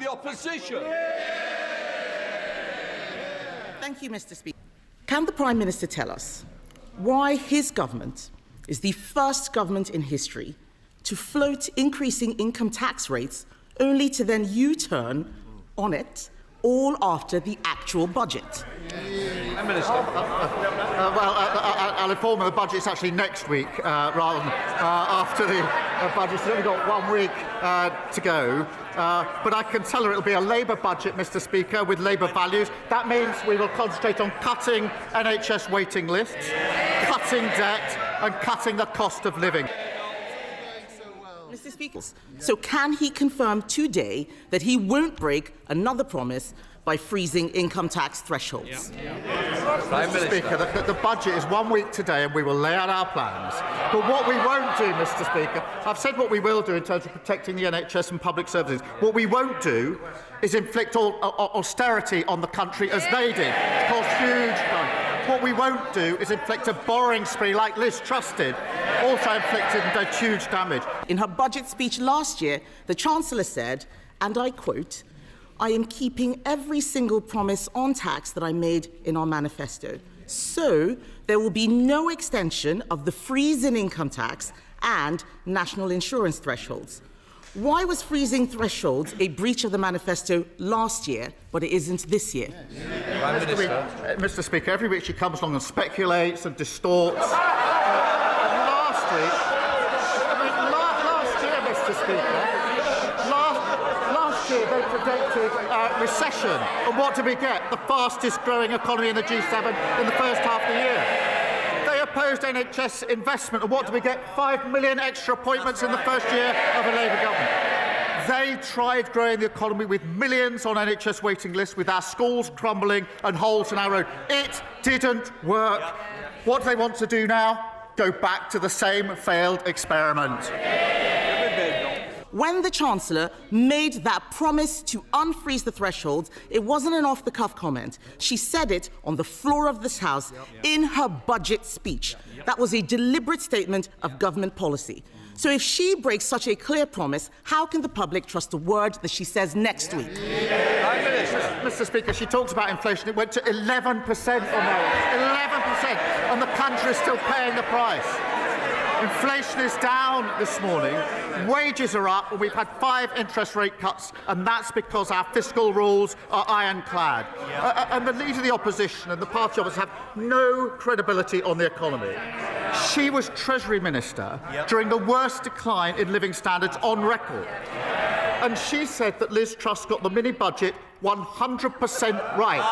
the opposition. Thank you, Mr. Speaker. Can the Prime Minister tell us why his government is the first government in history to float increasing income tax rates only to then U-turn on it all after the actual budget? Prime Minister. I'll inform you the budget's actually next week rather than after the budget. It's only got 1 week to go. But I can tell her it'll be a Labour budget, Mr. Speaker, with Labour values. That means we will concentrate on cutting NHS waiting lists, cutting debt and cutting the cost of living. Mr. Speaker, so can he confirm today that he won't break another promise by freezing income tax thresholds? Mr. Speaker, the budget is 1 week today and we will lay out our plans. But what we won't do, Mr. Speaker, I've said what we will do in terms of protecting the NHS and public services. What we won't do is inflict austerity on the country as they did. It's caused huge harm. What we won't do is inflict a borrowing spree like Liz Truss did, also inflicted and did huge damage. In her budget speech last year, the Chancellor said, and I quote, "I am keeping every single promise on tax that I made in our manifesto. So there will be no extension of the freeze in income tax and national insurance thresholds." Why was freezing thresholds a breach of the manifesto last year, but it isn't this year? Prime Minister. Mr. Speaker, every week she comes along and speculates and distorts. Last year, Mr. Speaker, last year they predicted recession. And what did we get? The fastest growing economy in the G7 in the first half of the year. They opposed NHS investment. And what did we get? 5 million extra appointments in the first year of a Labour government. They tried growing the economy with millions on NHS waiting lists, with our schools crumbling and holes in our road. It didn't work. What do they want to do now? Go back to the same failed experiment. When the Chancellor made that promise to unfreeze the thresholds, it wasn't an off-the-cuff comment. She said it on the floor of this House in her budget speech. That was a deliberate statement of government policy. So if she breaks such a clear promise, how can the public trust a word that she says next week? Mr. Speaker, she talks about inflation. It went to 11% on that. 11%. And the country is still paying the price. Inflation is down this morning, wages are up, and we've had 5 interest rate cuts, and that's because our fiscal rules are ironclad. And the Leader of the Opposition and the party officers have no credibility on the economy. She was Treasury Minister during the worst decline in living standards on record. And she said that Liz Truss got the mini-budget 100% right.